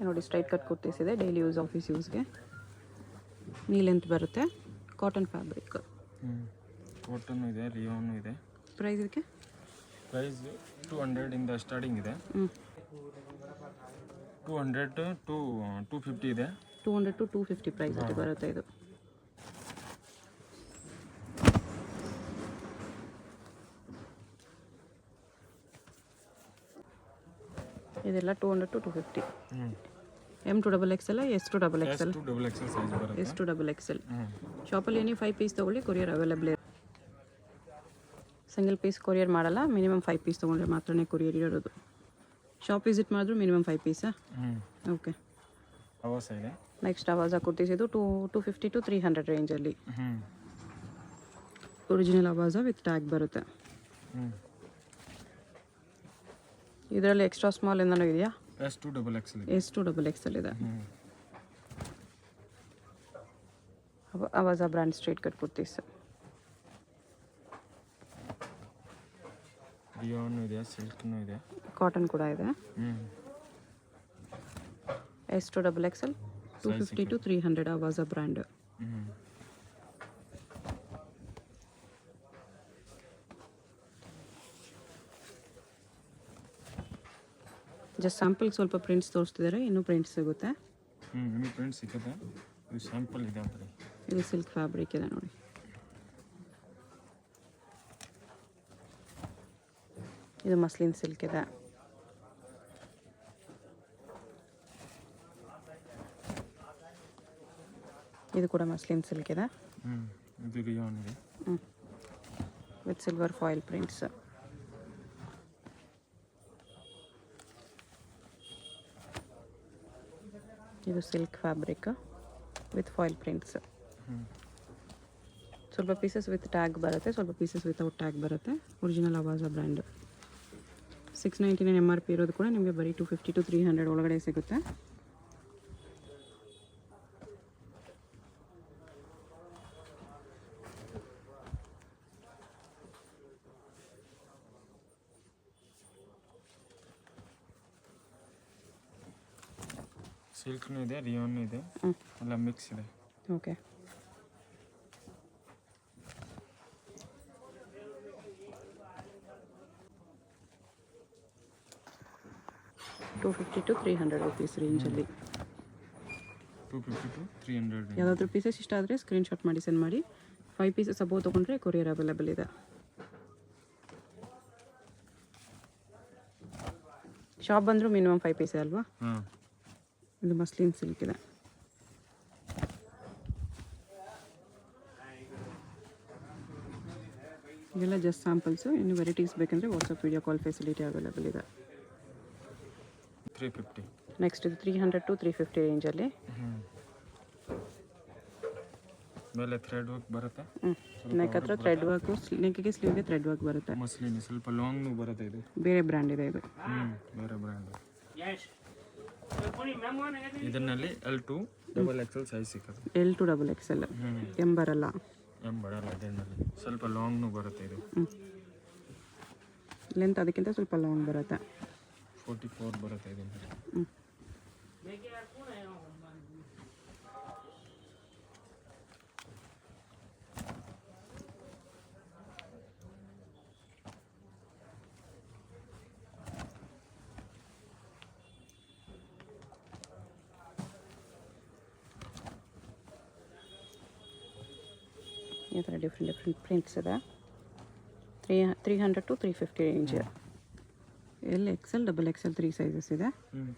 ನೋಡಿ straight cut kurtis ಇದೆ, daily use office ಯೂಸ್ಗೆ. ನೀ ಲೆಂತ್ ಬರುತ್ತೆ, ಕಾಟನ್ ಫ್ಯಾಬ್ರಿಕ್. ಕಾಟನ್ ಇದೆ, ರಿಯಾನ್ ಇದೆ. ಪ್ರೈಸ್ ಇದಕ್ಕೆ ಪ್ರೈಸ್ 200 ಇಂದ ಸ್ಟಾರ್ಟಿಂಗ್ ಇದೆ. 200 ಟು 250 ಇದೆ. 200 to 250 ಪ್ರೈಸ್ ಬರುತ್ತೆ ಇದು. ಇದೆಲ್ಲ 200 to 250. M2XL, S2XL, ಸೈಜ್ ಬರುತ್ತೆ. S2XL. ಶಾಪಲ್ಲಿ ಏನೇ 5 ಪೀಸ್ ತೊಗೊಳ್ಳಿ, ಕೊರಿಯರ್ ಅವೈಲೇಬಲ್ ಇದೆ. ಸಿಂಗಲ್ ಪೀಸ್ ಕೊರಿಯರ್ ಮಾಡಲ್ಲ, ಮಿನಿಮಮ್ 5 ಪೀಸ್ ತೊಗೊಂಡ್ರೆ ಮಾತ್ರನೇ ಕೊರಿಯರ್ ಇರೋದು. ಶಾಪ್ ವಿಸಿಟ್ ಮಾಡಿದ್ರು ಮಿನಿಮಮ್ 5 ಪೀಸಾ? ಓಕೆ. ಅವಾಸ ಇದೆ. ನೆಕ್ಸ್ಟ್ ಅವಾಜ ಕುರ್ತೀಸ್ ಇದು 250 to 300 ರೇಂಜಲ್ಲಿ. ಒರಿಜಿನಲ್ ಅವಾಜ ವಿತ್ ಟ್ಯಾಗ್ ಬರುತ್ತೆ. ಇದರಲ್ಲಿ ಎಕ್ಸ್ಟ್ರಾ ಸ್ಮಾಲ್ ಏನೋ ಇದೆಯಾ? S2XL ಇದೆ. Avaasa brand straight cut kurtis. Rayon ಇದೆ, ಸಿಲ್ಕ್ನೂ ಇದೆ, ಕಾಟನ್ ಕೂಡ ಇದೆ. S2XL 250 to 300 ಅವಾಜ brand. Just sample ಸ್ವಲ್ಪ ಪ್ರಿಂಟ್ಸ್ ತೋರಿಸ್ತಿದ್ದಾರೆ, ಇನ್ನೂ ಪ್ರಿಂಟ್ಸ್ ಸಿಗುತ್ತೆ. ಇನ್ನೂ ಪ್ರಿಂಟ್ಸ್ ಸಿಗುತ್ತೆ. ಇದು ಸ್ಯಾಂಪಲ್ ಇದೆ ಅಂತ. ಇದು ಸಿಲ್ಕ್ ಫ್ಯಾಬ್ರಿಕ್ ಇದೆ ನೋಡಿ. ಇದು ಮಸ್ಲಿನ್ ಸಿಲ್ಕ್ ಇದೆ. ಇದು ಕೂಡ ಮಸ್ಲಿನ್ ಸಿಲ್ಕ್ ಇದೆ. ಇದು ರಿಯಾನ್ ಇದೆ. With silver foil prints. ಇದು silk fabric with foil prints. ಸ್ವಲ್ಪ ಪೀಸಸ್ ವಿತ್ ಟ್ಯಾಗ್ ಬರುತ್ತೆ, ಸ್ವಲ್ಪ ಪೀಸಸ್ ವಿತೌಟ್ ಟ್ಯಾಗ್ ಬರುತ್ತೆ. Original Avaasa brand. 699 MRP ಇರೋದು ಕೂಡ ನಿಮಗೆ ಬರೀ 250 to 300 ಒಳಗಡೆ ಸಿಗುತ್ತೆ. ಸಿಲ್ಕ್ನೂ ಇದೆ, ರಿಯಾನ್ ಇದೆ, ಎಲ್ಲ ಮಿಕ್ಸ್ ಇದೆ. ಓಕೆ. $250 to 300 rupees ರೇಂಜಲ್ಲಿ. 250 to 300. ಯಾವುದಾದ್ರೂ ಪೀಸಸ್ ಇಷ್ಟ ಆದರೆ ಸ್ಕ್ರೀನ್ಶಾಟ್ ಮಾಡಿ ಸೆಂಡ್ ಮಾಡಿ. 5 ಪೀಸಸ್ ಅಬೋವ್ ತೊಗೊಂಡ್ರೆ ಕೊರಿಯರ್ ಅವೈಲೇಬಲ್ ಇದೆ. ಶಾಪ್ ಬಂದರೂ ಮಿನಿಮಮ್ 5 ಪೀಸೇ ಅಲ್ವಾ? ಇದು ಮಸ್ಲಿನ್ ಸಿಲ್ಕ್ ಇದೆ. ಇದೆಲ್ಲ ಜಸ್ಟ್ ಸ್ಯಾಂಪಲ್ಸು. ಇನ್ನು ವೆರೈಟೀಸ್ ಬೇಕಂದರೆ WhatsApp video call facility available ಇದೆ. 350. ನೆಕ್ಸ್ಟ್ ಇದು 300 to 350 ರೇಂಜಲ್ಲಿ. ಮೇಲೆ ಥ್ರೆಡ್ ವರ್ಕ್ ಬರುತ್ತೆ. ನೆಕ್ ಹತ್ರ ಥ್ರೆಡ್ ವರ್ಕು, ನೆಕ್ಗೆ ಸ್ಲೀವ್ಗೆ ಥ್ರೆಡ್ ವರ್ಕ್ ಬರುತ್ತೆ. ಮಸ್ಲಿನ್ ಸ್ವಲ್ಪ ಲಾಂಗ್ನು ಬರುತ್ತೆ. ಇದು ಬೇರೆ ಬ್ರ್ಯಾಂಡ್ ಇದೆ. ಇದು ಬೇರೆ ಬ್ರ್ಯಾಂಡ್. ಇದರಲ್ಲಿ L2XL ಸೈಜ್ ಸಿಗುತ್ತೆ. L2XL. M ಬರಲ್ಲ. ಇದರಲ್ಲಿ ಸ್ವಲ್ಪ ಲಾಂಗ್ನು ಬರುತ್ತೆ. ಇದು ಲೆಂತ್ ಅದಕ್ಕಿಂತ ಸ್ವಲ್ಪ ಲಾಂಗ್ ಬರುತ್ತೆ. 44 ಬರುತ್ತೆ ಇದರಲ್ಲಿ. ಈ ಥರ ಡಿಫ್ರೆಂಟ್ ಪ್ರಿಂಟ್ಸ್ ಇದೆ. 300 to 350 range. XL, XXL 3 sizes ಇದೆ.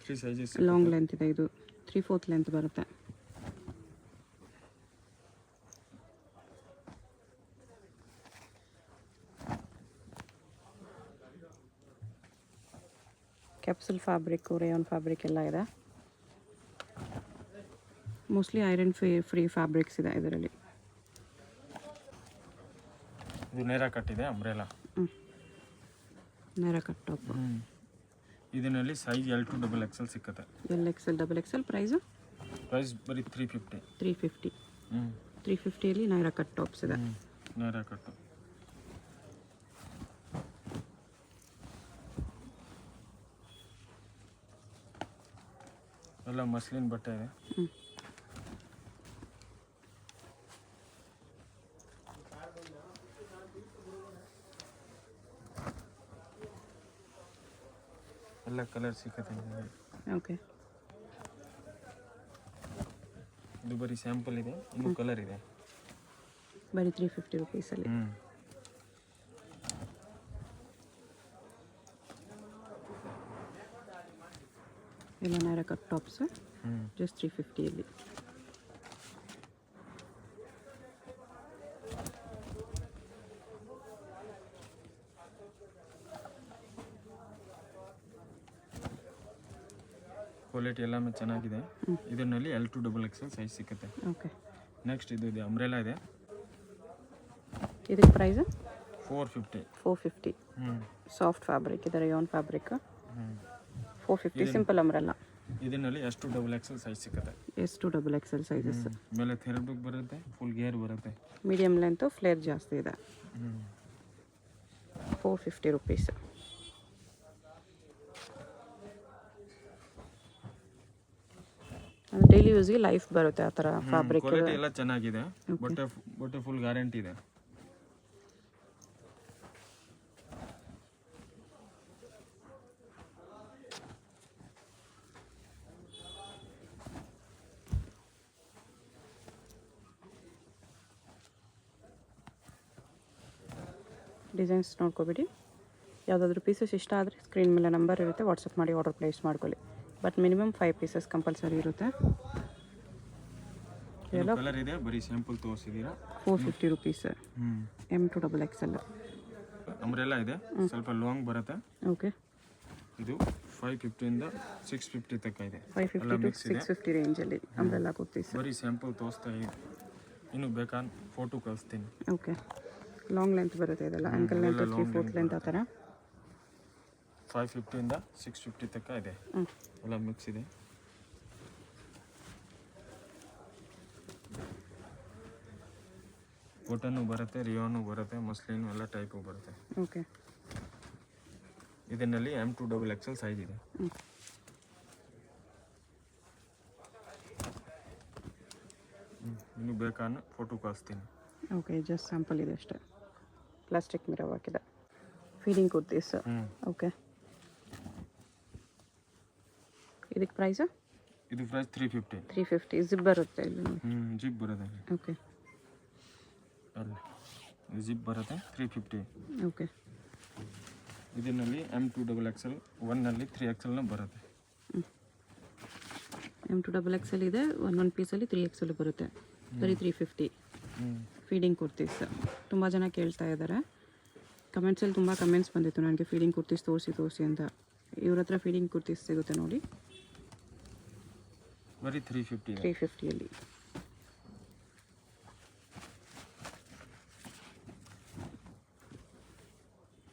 3 ಸೈಜಸ್. ಲಾಂಗ್ ಲೆಂತ್ ಇದೆ. ಇದು 3/4 ಲೆಂತ್ ಬರುತ್ತೆ. ಕ್ಯಾಪ್ಸುಲ್ ಫ್ಯಾಬ್ರಿಕ್, ರೇಯಾನ್ ಫ್ಯಾಬ್ರಿಕ್ ಎಲ್ಲ ಇದೆ. ಮೋಸ್ಟ್ಲಿ ಐರನ್ ಫ್ರೀ ಫ್ಯಾಬ್ರಿಕ್ಸ್ ಇದೆ ಇದರಲ್ಲಿ. ಇದು ನೇರ ಕಟ್ ಇದೆ, ಅಂಬ್ರೆಲಾ. ನೇರ ಕಟ್ ಟಾಪ್. ಇದರಲ್ಲಿ ಸೈಜ್ L2XL ಸಿಕ್ಕತ್ತೆ. LXL price? ಪ್ರೈಸ್ ಬರೀ 350. 350. 350ಯಲ್ಲಿ ನೇರ ಕಟ್ ಟಾಪ್ಸ್ ಇದೆ. ನೇರ ಕಟ್ಟು. ಎಲ್ಲ ಮಸ್ಲಿನ್ ಬಟ್ಟೆ ಇದೆ. ಹ್ಞೂ ಎಲ್ಲ ಕಲರ್ ಸಿಕ್ಕತ್ತೆ. ಓಕೆ. ಇದು ಬರೀ ಸ್ಯಾಂಪಲ್ ಇದೆ, ಇನ್ನೂ ಕಲರ್ ಇದೆ. ಬರೀ 350 ರುಪೀಸಲ್ಲಿ. ಎಲ್ಲ ನೈರಾ ಕಟ್ ಟಾಪ್ಸ್ ಜಸ್ಟ್ 350ಯಲ್ಲಿ. ಕ್ವಾಲಿಟಿ ಎಲ್ಲಾನು ಚೆನ್ನಾಗಿದೆ. ಇದರಲ್ಲಿ L2 XXL ಸೈಜ್ ಸಿಕ್ಕತ್ತೆ. ಓಕೆ. ನೆಕ್ಸ್ಟ್ ಇದು ಇದೆ ಅಂಬ್ರೆಲಾ ಇದೆ. ಇದಕ್ಕೆ ಪ್ರೈಸ್ 450. 450. ಸಾಫ್ಟ್ ಫ್ಯಾಬ್ರಿಕ್ ಇದೆ, ರೇಯಾನ್ ಫ್ಯಾಬ್ರಿಕ್. 450 simple umbrella. ಇದರಲ್ಲಿ S2 XXL ಸೈಜ್ ಸಿಕ್ಕತ್ತೆ. S2 XXL sizes. ಮೇಲೆ ಥೆರಬಿಕ್ ಬರುತ್ತೆ, ಫುಲ್ ಗೇರ್ ಬರುತ್ತೆ. ಮೀಡಿಯಂ ಲೆಂತು, ಫ್ಲೇರ್ ಜಾಸ್ತಿ ಇದೆ. 450 ರುಪೀಸ್. ಡೈಲಿ ಯೂಸ್ಗೆ ಲೈಫ್ ಬರುತ್ತೆ ಆ ಥರ ಫ್ಯಾಬ್ರಿಕ್. ಕ್ವಾಲಿಟಿ ಎಲ್ಲ ಚೆನ್ನಾಗಿದೆ. ಬಟ್ಟೆ ಫುಲ್ ಗ್ಯಾರಂಟಿ ಇದೆ. ಡಿಸೈನ್ಸ್ ನೋಡ್ಕೊಬಿಡಿ. ಯಾವುದಾದ್ರೂ ಪೀಸಸ್ ಇಷ್ಟ ಆದರೆ ಸ್ಕ್ರೀನ್ ಮೇಲೆ ನಂಬರ್ ಇರುತ್ತೆ, ವಾಟ್ಸಪ್ ಮಾಡಿ ಆರ್ಡರ್ ಪ್ಲೇಸ್ ಮಾಡ್ಕೊಳ್ಳಿ. ಬಟ್ ಮಿನಿಮಮ್ 5 ಪೀಸಸ್ ಕಂಪಲ್ಸರಿ ಇರುತ್ತೆ. ಎಲ್ಲ ಕಲರ್ ಇದೆ, ಬರೀ ಸ್ಯಾಂಪಲ್ ತೋರಿಸಿದ್ದೀರಾ. 450 ರುಪೀಸ್. M2 XXL. ಅಂಬ್ರೆಲಾ ಇದೆ, ಸ್ವಲ್ಪ ಲಾಂಗ್ ಬರುತ್ತೆ. ಓಕೆ. ಇದು 550 ಇಂದ 650 ತನಕ ಇದೆ. 550 to 650 ರೇಂಜಲ್ಲಿ ಅಂಬ್ರೆಲಾ ಕುರ್ತೀಸ್. ಬರೀ ಸ್ಯಾಂಪಲ್ ತೋರಿಸ್ತಾ ಇದೆ. ಇನ್ನು ಬೇಕಾ ಫೋಟೋ ಕಳಿಸ್ತೀನಿ. ಓಕೆ. ಲಾಂಗ್ ಲೆಂತ್ ಬರುತ್ತೆ ಇದೆಲ್ಲ, ಆ್ಯಂಕಲ್ ಲೆಂತ್ 3/4 ಲೆಂತ್ ಆ ಥರ. 550 ಇಂದ 650 ತನಕ ಇದೆ. ಎಲ್ಲ ಮಿಕ್ಸ್ ಇದೆ. ಕಾಟನ್ನು ಬರುತ್ತೆ, ರಿಯಾನು ಬರುತ್ತೆ, ಮಸ್ಲಿನು ಎಲ್ಲ ಟೈಪು ಬರುತ್ತೆ. ಓಕೆ. ಇದರಲ್ಲಿ M2 XXL ಸೈಜ್ ಇದೆ. ಇನ್ನು ಬೇಕಾ ಫೋಟೋ ಕಳಿಸ್ತೀನಿ. ಓಕೆ, ಜಸ್ಟ್ ಸ್ಯಾಂಪಲ್ ಇದೆ ಅಷ್ಟೇ. ಪ್ಲಾಸ್ಟಿಕ್ ಮಿರರ್ ಹಾಕಿದೆ. ಫೀಡಿಂಗ್ ಕುರ್ತೀಸ್. ಓಕೆ. ಇದಕ್ಕೆ ಪ್ರೈಸ್? ಇದು ಪ್ರೈಸ್ 350. 350. ಜಿಪ್ ಬರುತ್ತೆ ಇಲ್ಲಿ. ಜಿಪ್ ಬರುತ್ತೆ. ಓಕೆ. ಅಲ್ಲ ಜಿಪ್ ಬರುತ್ತೆ 350. ಓಕೆ. ಇದರಲ್ಲಿ M2 XXL 1ನಲ್ಲಿ 3XL ಬರುತ್ತೆ. M2 XXL ಇದೆ, ಒಂದು ಪೀಸಲ್ಲಿ 3XL ಬರುತ್ತೆ. ಬರೀ 350. ಫೀಡಿಂಗ್ ಕುರ್ತೀಸ್. ತುಂಬ ಜನ ಕೇಳ್ತಾ ಇದ್ದಾರೆ. ಕಮೆಂಟ್ಸಲ್ಲಿ ತುಂಬ ಕಮೆಂಟ್ಸ್ ಬಂದಿತ್ತು ನನಗೆ, ಫೀಡಿಂಗ್ ಕುರ್ತೀಸ್ ತೋರಿಸಿ ಅಂತ. ಇವ್ರ ಹತ್ರ ಫೀಡಿಂಗ್ ಕುರ್ತೀಸ್ ಸಿಗುತ್ತೆ ನೋಡಿ. ಬರೀ 350. 350ಯಲ್ಲಿ.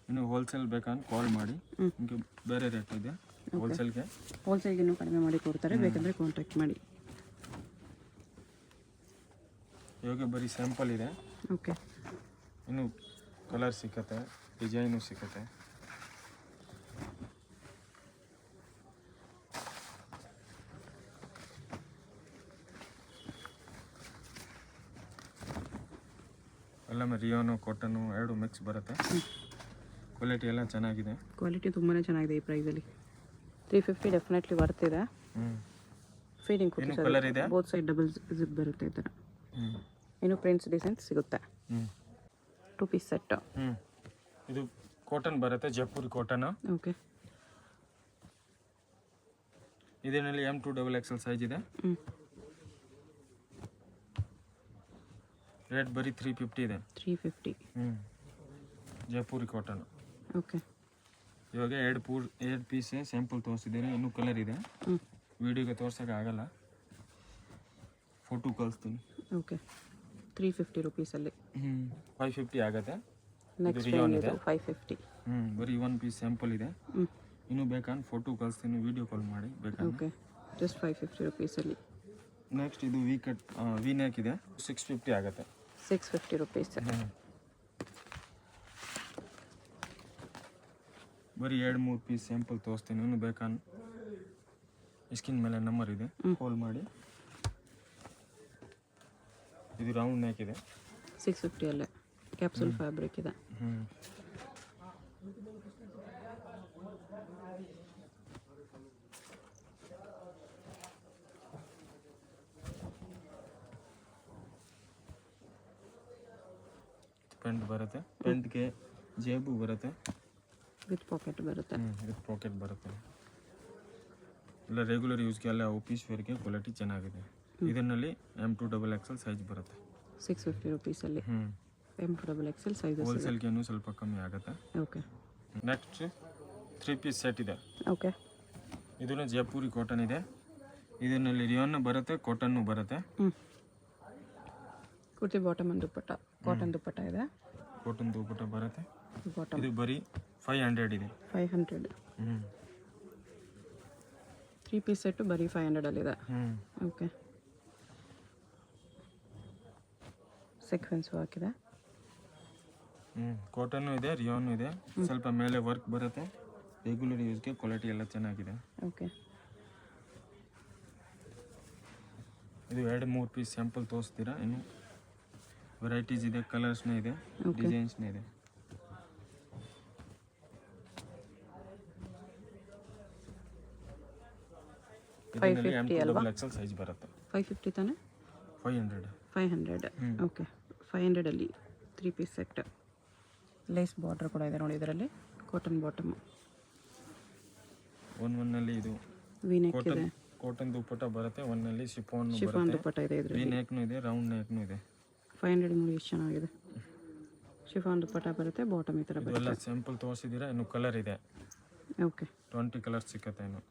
ಇನ್ನು ಹೋಲ್ಸೇಲ್ ಬೇಕಂತ ಕಾಲ್ ಮಾಡಿ, ನಿಮಗೆ ಬೇರೆ ರೇಟ್ ಇದೆ ಹೋಲ್ಸೇಲ್ಗೆ. ಹೋಲ್ಸೇಲ್ಗೆ ಇನ್ನೂ ಕಡಿಮೆ ಮಾಡಿ ಕೊಡ್ತಾರೆ, ಬೇಕಂದರೆ ಕಾಂಟ್ಯಾಕ್ಟ್ ಮಾಡಿ. ಇವಾಗ ಬರೀ ಸ್ಯಾಂಪಲ್ ಇದೆ. ಓಕೆ. ಇನ್ನು ಕಲರ್ ಸಿಕ್ಕತ್ತೆ, ಡಿಸೈನು ಸಿಕ್ಕತ್ತೆ. ಎಲ್ಲ ರಿಯಾನು ಕಾಟನ್ನು ಎರಡು ಮಿಕ್ಸ್ ಬರುತ್ತೆ. ಕ್ವಾಲಿಟಿ ಎಲ್ಲ ಚೆನ್ನಾಗಿದೆ. ಕ್ವಾಲಿಟಿ ತುಂಬಾ ಚೆನ್ನಾಗಿದೆ ಈ ಪ್ರೈಸಲ್ಲಿ. 350 ಡೆಫಿನೆಟ್ಲಿ ಬರ್ತಿದೆ. ಫೀಡಿಂಗ್ ಕಲರ್ ಇದೆ, ಬೋತ್ ಸೈಡ್ ಡಬಲ್ ಜಿಪ್ ಬರುತ್ತೆ ಈ ಥರ. ಇನ್ನು ಪ್ರಿಂಟ್ಸ್ ಡಿಸೈನ್ಸ್ ಸಿಗುತ್ತೆ. 2 ಪೀಸ್ ಸೆಟ್. ಇದು ಕಾಟನ್ ಬರುತ್ತೆ, ಜೈಪುರಿ ಕಾಟನ್. ಓಕೆ. ಇದರಲ್ಲಿ M2 XXL ಸೈಜ್ ಇದೆ. ರೇಟ್ ಬರೀ 350 ಇದೆ. 350. ಜೈಪುರಿ ಕಾಟನ್. ಓಕೆ. ಇವಾಗ ಎರಡು ಪೀಸ್ ಸ್ಯಾಂಪಲ್ ತೋರಿಸಿದ್ದೀನಿ, ಇನ್ನೂ ಕಲರ್ ಇದೆ. ವಿಡಿಯೋಗೆ ತೋರ್ಸೋಕೆ ಆಗಲ್ಲ, ಫೋಟೋ ಕಳಿಸ್ತೀನಿ. ಓಕೆ. 350 ರುಪೀಸಲ್ಲಿ. 550 ಆಗುತ್ತೆ. ನೆಕ್ಸ್ಟ್ 550. ಬರೀ 1 ಪೀಸ್ ಸ್ಯಾಂಪಲ್ ಇದೆ. ಇನ್ನೂ ಬೇಕಂದ್ರೆ ಫೋಟೋ ಕಳಿಸ್ತೀನಿ, ವಿಡಿಯೋ ಕಾಲ್ ಮಾಡಿ ಬೇಕಾದ್ರೆ. ಓಕೆ. ಜಸ್ಟ್ 550 ರುಪೀಸಲ್ಲಿ. ನೆಕ್ಸ್ಟ್ ಇದು ವಿ ನೆಕ್ ಇದೆ, 650 ಆಗುತ್ತೆ. 650 ರುಪೀಸ್. ಬರೀ 2-3 ಪೀಸ್ ಸ್ಯಾಂಪಲ್ ತೋರಿಸ್ತೀನಿ, ಇನ್ನೂ ಬೇಕಂದ್ರೆ ಸ್ಕಿನ್ ಮೇಲೆ ನಂಬರ್ ಇದೆ, ಹೋಲ್ ಮಾಡಿ. ಇದು ರೌಂಡ್ ನೆಕ್ ಇದೆ, 650 ಅಲ್ಲೇ ಕ್ಯಾಪ್ಸೂಲ್ ಫ್ಯಾಬ್ರಿಕ್ ಇದೆ. ಪೆಂಟ್ ಬರುತ್ತೆ, ಪೆಂಟ್ಗೆ ಜೇಬು ಬರುತ್ತೆ, ವಿತ್ ಪಾಕೆಟ್ ಬರುತ್ತೆ. ವಿತ್ ಪಾಕೆಟ್ ಬರುತ್ತೆ. ಇಲ್ಲ ರೆಗ್ಯುಲರ್ ಯೂಸ್ಗೆ ಎಲ್ಲ ಆಫೀಸ್ ವೇರ್ಗೆ ಕ್ವಾಲಿಟಿ ಚೆನ್ನಾಗಿದೆ. ಇದರಲ್ಲಿ M2XXL ಸೈಜ್ ಬರುತ್ತೆ. 650 ರುಪೀಸಲ್ಲಿ M2XXL ಸೈಜ್. ಹೋಲ್ಸೇಲ್ಗೆ ಇನ್ನೂ ಸ್ವಲ್ಪ ಕಮ್ಮಿ ಆಗುತ್ತೆ. ಓಕೆ. ನೆಕ್ಸ್ಟ್ 3 ಪೀಸ್ ಸೆಟ್ ಇದೆ. ಓಕೆ. ಇದನ್ನು ಜೈಪುರಿ ಕಾಟನ್ ಇದೆ. ಇದರಲ್ಲಿ ರಿಯಾನ್ ಬರುತ್ತೆ, ಕಾಟನ್ನು ಬರುತ್ತೆ. Kurti bottom and dupatta, cotton dupatta ಇದೆ. ಕಾಟನ್ ದುಪ್ಪಟ್ಟ ಬರುತ್ತೆ. ಬಾಟಮ್ ಇದು ಬರೀ 500 ಇದೆ. 500. 3 ಪೀಸ್ ಸೆಟ್ಟು ಬರೀ 500 ಅಲ್ಲಿದೆ. ಓಕೆ. ಸೀಕ್ವೆನ್ಸ್ ಹಾಕಿದೆ. ಕಾಟನ್ನು ಇದೆ, ರಿಯಾನು ಇದೆ. ಸ್ವಲ್ಪ ಮೇಲೆ ವರ್ಕ್ ಬರುತ್ತೆ. ರೆಗ್ಯುಲರ್ ಯೂಸ್ಗೆ ಕ್ವಾಲಿಟಿ ಎಲ್ಲ ಚೆನ್ನಾಗಿದೆ. ಓಕೆ. ಇದು 2-3 ಪೀಸ್ ಸ್ಯಾಂಪಲ್ ತೋರಿಸ್ತೀರಾ? ಇನ್ನು ವೆರೈಟೀಸ್ ಇದೆ, ಕಲರ್ಸ್ನೇ ಇದೆ, ಡಿಸೈನ್ಸ್ನೇ ಇದೆ. M2XXL ಸೈಜ್ ಬರುತ್ತೆ. 550 ತಾನೆ? 500. 500. ಓಕೆ. 500 ಅಲ್ಲಿ 3 ಪೀಸ್ ಸೆಟ್. ಲೇಸ್ ಬಾರ್ಡರ್ ಕೂಡ ಇದೆ ನೋಡಿ ಇದರಲ್ಲಿ. Cotton bottom. ಒಂದಲ್ಲಿ ಇದು ವಿ ನೆಕ್ ಇದೆ, ಕಾಟನ್ ದುಪ್ಪಟ್ಟ ಬರುತ್ತೆ. ಒಂದಲ್ಲಿ ಶಿಫಾನ್ ದುಪ್ಪಟ್ಟ ಇದೆ ಇದರಲ್ಲಿ. ವಿ ನೆಕ್ನು ಇದೆ, ರೌಂಡ್ ನೆಕ್ನು ಇದೆ. 500 ನೋಡಿ ಎಷ್ಟು ಚೆನ್ನಾಗಿದೆ. ಶಿಫಾನ್ ದುಪ್ಪಟ್ಟ ಬರುತ್ತೆ, ಬಾಟಮ್ ಈ ಥರ ಬರುತ್ತೆ. ಎಲ್ಲ ಸ್ಯಾಂಪಲ್ ತೋರಿಸಿದ್ದೀರಾ, ಇನ್ನು ಕಲರ್ ಇದೆ. ಓಕೆ. 20 ಕಲರ್ಸ್ ಸಿಕ್ಕತ್ತೆ ಇನ್ನು.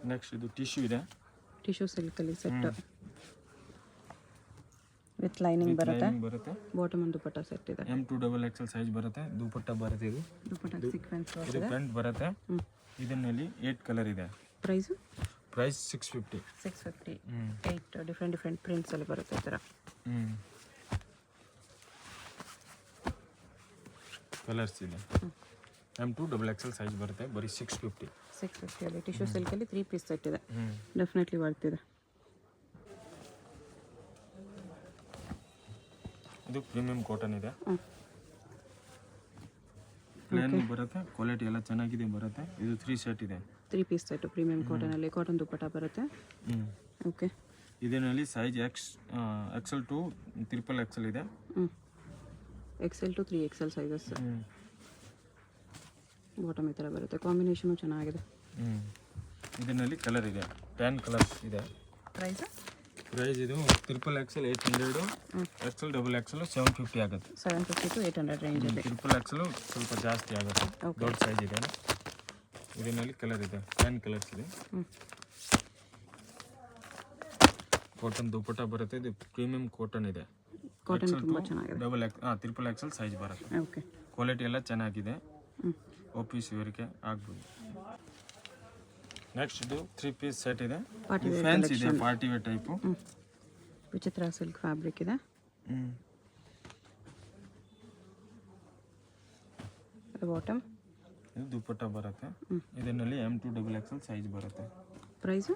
ನೆಕ್ಸ್ಟ್ ಇದು ಟಿಶ್ಯೂ ಇದೆ. ಟಿಶ್ಯೂ ಸಿಲ್ಕಲ್ಲಿ ಸೆಟ್ ವಿತ್ ಲೈನಿಂಗ್ ಬರುತ್ತೆ. ಬಾಟಮ್ ಅಂಡ್ ದುಪ್ಪಟ್ಟ ಸೆಟ್ ಇದೆ. M2XXL ಸೈಜ್ ಬರುತ್ತೆ. ದುಪ್ಪಟ್ಟ ಬರುತ್ತೆ. ಇದು ದುಪ್ಪಟ್ಟ ಸೀಕ್ವೆನ್ಸ್ ಇದು ಪ್ಯಾಂಟ್ ಬರುತ್ತೆ. ಇದರಲ್ಲಿ 8 ಕಲರ್ ಇದೆ. ಪ್ರೈಸ್ 650. 650. 8 ಡಿಫ್ರೆಂಟ್ ಪ್ರಿಂಟ್ಸ್ ಅಲ್ಲಿ ಬರುತ್ತೆ ಈ ಥರ. ಕಲರ್ಸ್ ಇದೆ. M2XXL ಸೈಜ್ ಬರುತ್ತೆ, ಬರೀ 650. 650 ಅಲ್ಲಿ ಟಿಶ್ಯೂ ಸಿಲ್ಕಲ್ಲಿ 3 ಪೀಸ್ ಸೆಟ್ ಇದೆ. ಡೆಫಿನೆಟ್ಲಿ ಬರ್ತಿದೆ. ಇದು ಪ್ರೀಮಿಯಂ ಕಾಟನ್ ಇದೆ. ಪ್ಲೇನ್ ಬರುತ್ತೆ, ಕ್ವಾಲಿಟಿ ಎಲ್ಲ ಚೆನ್ನಾಗಿದೆ ಬರುತ್ತೆ. ಇದು 3 ಸೆಟ್ ಇದೆ. 3 ಪೀಸ್ ಸೆಟ್ ಪ್ರೀಮಿಯಂ ಕಾಟನ್ ಅಲ್ಲಿ ಕಾಟನ್ ದುಪ್ಪಟ್ಟ ಬರುತ್ತೆ. ಓಕೆ. ಇದರಲ್ಲಿ ಸೈಜ್ XL to XXL ಇದೆ. XL to 3XL sizes. Bottom ಈ ಥರ ಬರುತ್ತೆ. ಕಾಂಬಿನೇಷನು ಚೆನ್ನಾಗಿದೆ. ಇದರಲ್ಲಿ ಕಲರ್ ಇದೆ, 10 ಕಲರ್ಸ್ ಇದೆ. ಪ್ರೈಸ್ ಇದು XXL 800, XXL 750 ಆಗುತ್ತೆ. 750 to 800 ರೇಂಜಲ್ಲಿ. XXL ಸ್ವಲ್ಪ ಜಾಸ್ತಿ ಆಗುತ್ತೆ, ದೊಡ್ಡ ಸೈಜ್ ಇದೆ. ಇದರಲ್ಲಿ ಕಲರ್ ಇದೆ, 10 ಕಲರ್ಸ್ ಇದೆ. ಕಾಟನ್ ದುಪ್ಪಟ್ಟ ಬರುತ್ತೆ. ಇದು ಪ್ರೀಮಿಯಂ ಕಾಟನ್ ಇದೆ. ಕಾಟನ್ ತುಂಬ ಚೆನ್ನಾಗಿದೆ. XXL ಸೈಜ್ ಬರುತ್ತೆ. ಓಕೆ. ಕ್ವಾಲಿಟಿ ಎಲ್ಲ ಚೆನ್ನಾಗಿದೆ, ಆಫೀಸ್ ವೇರ್ಗೆ ಆಗ್ಬೋದು. ನೆಕ್ಸ್ಟ್ ಇದು 3 ಪೀಸ್ ಸೆಟ್ ಇದೆ. ಫ್ಯಾನ್ಸಿ ಇದೆ, ಪಾರ್ಟಿ ವೇರ್ ಟೈಪು. ವಿಚಿತ್ರ ಸಿಲ್ಕ್ ಫ್ಯಾಬ್ರಿಕ್ ಇದೆ. ಬಾಟಮ್ ಇದು ದುಪ್ಪಟ್ಟ ಬರುತ್ತೆ. ಇದರಲ್ಲಿ M2XXL ಸೈಜ್ ಬರುತ್ತೆ. ಪ್ರೈಸ್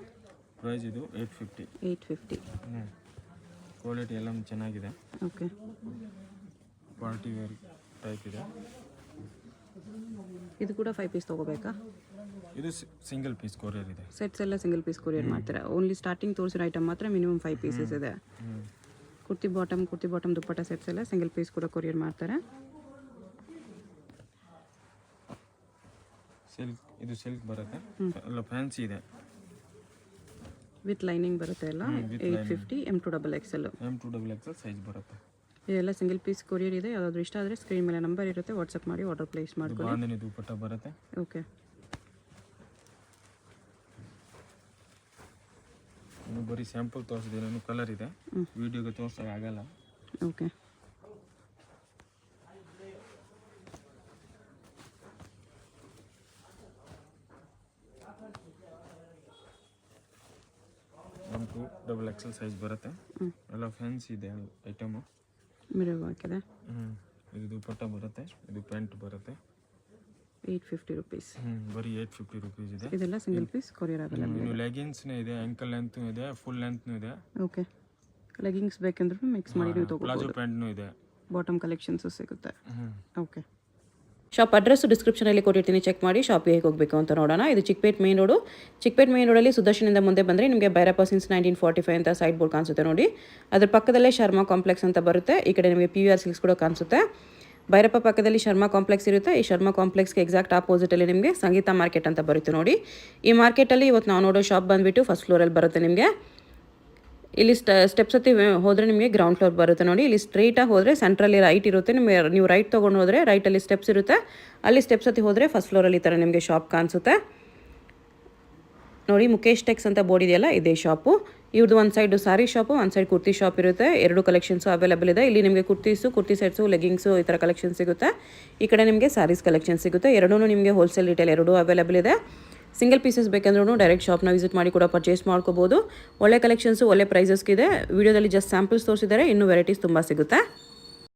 ಇದು 850. 850. ಕ್ವಾಲಿಟಿ ಎಲ್ಲ ಚೆನ್ನಾಗಿದೆ. ಓಕೆ. ಪಾರ್ಟಿ ವೇರ್ ಟೈಪ್ ಇದೆ. ಇದು ಕೂಡ 5 ಪೀಸ್ ತೊಗೋಬೇಕಾ? ಇದು ಸಿಂಗಲ್ ಪೀಸ್ ಕೊರಿಯರ್ ಇದೆ. ಸೆಟ್ಸ್ ಎಲ್ಲ ಸಿಂಗಲ್ ಪೀಸ್ ಕೊರಿಯರ್ ಮಾಡ್ತಾರೆ. ಓನ್ಲಿ ಸ್ಟಾರ್ಟಿಂಗ್ ತೋರಿಸಿರೋ ಐಟಮ್ ಮಾತ್ರ ಮಿನಿಮಮ್ 5 ಪೀಸಸ್ ಇದೆ. ಕುರ್ತಿ ಬಾಟಮ್ ದುಪ್ಪಟ್ಟ ಸೆಟ್ಸ್ ಎಲ್ಲ ಸಿಂಗಲ್ ಪೀಸ್ ಕೂಡ ಕೊರಿಯರ್ ಮಾಡ್ತಾರೆ. ಇದು ಸಿಲ್ಕ್ ಬರುತ್ತೆ, ಎಲ್ಲ ಫ್ಯಾನ್ಸಿ ಇದೆ. ವಿತ್ ಲೈನಿಂಗ್ ಬರುತ್ತೆ ಎಲ್ಲ. 850. M2XXL ಸೈಜ್ ಬರುತ್ತೆ. ಇದೆಲ್ಲ ಸಿಂಗಲ್ ಪೀಸ್ ಕೊರಿಯರ್ ಇದೆ. ಯಾವುದಾದ್ರೂ ಇಷ್ಟ ಆದರೆ ಸ್ಕ್ರೀನ್ ಮೇಲೆ ನಂಬರ್ ಇರುತ್ತೆ, ವಾಟ್ಸಪ್ ಮಾಡಿ ಆರ್ಡರ್ ಪ್ಲೇಸ್ ಮಾಡ್ಕೊಳ್ಳಿ. ಬಾಂಧನಿ ದುಪ್ಪಟ್ಟ ಬರುತ್ತೆ. ಓಕೆ. ಇನ್ನು ಬರೀ ಸ್ಯಾಂಪಲ್ ತೋರಿಸಿದ್ದೀನಿ, ಇನ್ನು ಕಲರ್ ಇದೆ, ವಿಡಿಯೋಗೆ ತೋರ್ಸೋಕೆ ಆಗಲ್ಲ. ಓಕೆ. M2XXL ಸೈಜ್ ಬರುತ್ತೆ. ಎಲ್ಲ ಫ್ಯಾನ್ಸಿ ಇದೆ ಐಟಮು. ಮಿರರ್ ವರ್ಕ್ ಇದೆ. ಇದು ದುಪ್ಪಟ್ಟ ಬರುತ್ತೆ. ಇದು ಪ್ಯಾಂಟ್ ಬರುತ್ತೆ. 850 ರುಪೀಸ್. ಬರೀ 850 ರುಪೀಸ್ ಇದೆ. ಇದೆಲ್ಲ ಸಿಂಗಲ್ ಪೀಸ್ ಕೊರಿಯರ್ ಅವೈಲೇಬಲ್. ಇನ್ನು ಲೆಗಿನ್ಸ್ನೇ ಇದೆ, ಆ್ಯಂಕಲ್ ಲೆಂತ್ನೂ ಇದೆ, ಫುಲ್ ಲೆಂತ್ನೂ ಇದೆ. ಓಕೆ, ಲೆಗಿಂಗ್ಸ್ ಬೇಕಂದ್ರೂ ಮಿಕ್ಸ್ ಮಾಡಿ ನೀವು ಪ್ಲಾಜೋ ತೊಗೋಬೋದು. ಪ್ಯಾಂಟ್ನೂ ಇದೆ. ಬಾಟಮ್ ಕಲೆಕ್ಷನ್ಸು ಸಿಗುತ್ತೆ. ಹ್ಞೂ ಓಕೆ, ಶಾಪ್ ಅಡ್ರೆಸ್ಸು ಡಿಸ್ಕ್ರಿಪ್ಷನಲ್ಲಿ ಕೊಟ್ಟಿರ್ತೀನಿ, ಚೆಕ್ ಮಾಡಿ ಶಾಪಿಗೆ ಹೇಗೆ ಹೋಗಬೇಕು ಅಂತ ನೋಡೋಣ. ಇದು Chickpet main road. Chickpet main ರೋಡಲ್ಲಿ ಸುದರ್ಶನಿಂದ ಮುಂದೆ ಬಂದರೆ ನಿಮಗೆ ಭೈರಪ್ಪ ಸಿನ್ಸ್ 1945 ಅಂತ ಸೈಡ್ ಬೋರ್ಡ್ ಕಾಣಿಸುತ್ತೆ ನೋಡಿ. ಅದ್ರ ಪಕ್ಕದಲ್ಲೇ ಶರ್ಮಾ ಕಾಂಪ್ಲೆಕ್ಸ್ ಅಂತ ಬರುತ್ತೆ. ಈ ಕಡೆ ನಿಮಗೆ PVR ಸಿಲ್ಕ್ಸ್ ಕೂಡ ಕಾಣಿಸುತ್ತೆ. ಭೈರಪ್ಪ ಪಕ್ಕದಲ್ಲಿ ಶರ್ಮಾ ಕಾಂಪ್ಲೆಕ್ಸ್ ಇರುತ್ತೆ. ಈ ಶರ್ಮಾ ಕಾಂಪ್ಲೆಕ್ಸ್ಗೆ ಎಕ್ಸಾಕ್ಟ್ ಆಪೋಸಿಟಲ್ಲಿ ನಿಮಗೆ ಸಂಗೀತ ಮಾರ್ಕೆಟ್ ಅಂತ ಬರುತ್ತೆ ನೋಡಿ. ಈ ಮಾರ್ಕೆಟಲ್ಲಿ ಇವತ್ತು ನಾವು ನೋಡೋ ಶಾಪ್ ಬಂದುಬಿಟ್ಟು ಫಸ್ಟ್ ಫ್ಲೋರಲ್ಲಿ ಬರುತ್ತೆ ನಿಮಗೆ. ಇಲ್ಲಿ ಸ್ಟೆಪ್ಸ್ ಹತ್ತಿ ಹೋದರೆ ನಿಮಗೆ ಗ್ರೌಂಡ್ ಫ್ಲೋರ್ ಬರುತ್ತೆ ನೋಡಿ. ಇಲ್ಲಿ ಸ್ಟ್ರೈಟಾಗಿ ಹೋದರೆ ಸೆಂಟ್ರಲ್ಲಿ ರೈಟ್ ಇರುತ್ತೆ. ನಿಮಗೆ ನೀವು ರೈಟ್ ತೊಗೊಂಡು ಹೋದರೆ ರೈಟಲ್ಲಿ ಸ್ಟೆಪ್ಸ್ ಇರುತ್ತೆ. ಅಲ್ಲಿ ಸ್ಟೆಪ್ಸ್ ಹತ್ತಿ ಹೋದರೆ ಫಸ್ಟ್ ಫ್ಲೋರಲ್ಲಿ ಈ ಥರ ನಿಮಗೆ ಶಾಪ್ ಕಾಣಿಸುತ್ತೆ ನೋಡಿ. ಮುಖೇಶ್ ಟೆಕ್ಸ್ ಅಂತ ಬೋರ್ಡ್ ಇದೆಯಲ್ಲ, ಇದೇ ಶಾಪು. ಇವ್ರದ್ದು ಒಂದು ಸೈಡು ಸಾರಿ ಶಾಪು, ಒಂದು ಸೈಡ್ ಕುರ್ತಿ ಶಾಪ್ ಇರುತ್ತೆ. ಎರಡು ಕಲೆಕ್ಷನ್ಸು ಅವೈಲೇಬಲ್ ಇದೆ. ಇಲ್ಲಿ ನಿಮಗೆ ಕುರ್ತಿ ಸೆಟ್ಸು, ಲೆಗಿಂಗ್ಸು ಈ ಥರ ಕಲೆಕ್ಷನ್ ಸಿಗುತ್ತೆ. ಈ ಕಡೆ ನಿಮಗೆ ಸ್ಯಾರೀಸ್ ಕಲೆಕ್ಷನ್ ಸಿಗುತ್ತೆ. ಎರಡೂ ನಿಮಗೆ ಹೋಲ್ಸೇಲ್ ರಿಟೇಲ್ ಎರಡೂ ಅವೈಲೇಬಲ್ ಇದೆ. ಸಿಂಗಲ್ ಪೀಸಸ್ ಬೇಕಂದ್ರೂ ಡೈರೆಕ್ಟ್ ಶಾಪ್ನ ವಿಸಿಟ್ ಮಾಡಿ ಕೂಡ ಪರ್ಚೇಸ್ ಮಾಡ್ಕೋಬೋದು. ಒಳ್ಳೆ ಕಲೆಕ್ಷನ್ಸು, ಒಳ್ಳೆ ಪ್ರೈಸಸ್ಗಿದೆ. ವಿಡಿಯೋದಲ್ಲಿ ಜಸ್ಟ್ ಸ್ಯಾಂಪಲ್ಸ್ ತೋರಿಸಿದ್ದಾರೆ, ಇನ್ನೂ ವೆರೈಟೀಸ್ ತುಂಬ ಸಿಗುತ್ತೆ.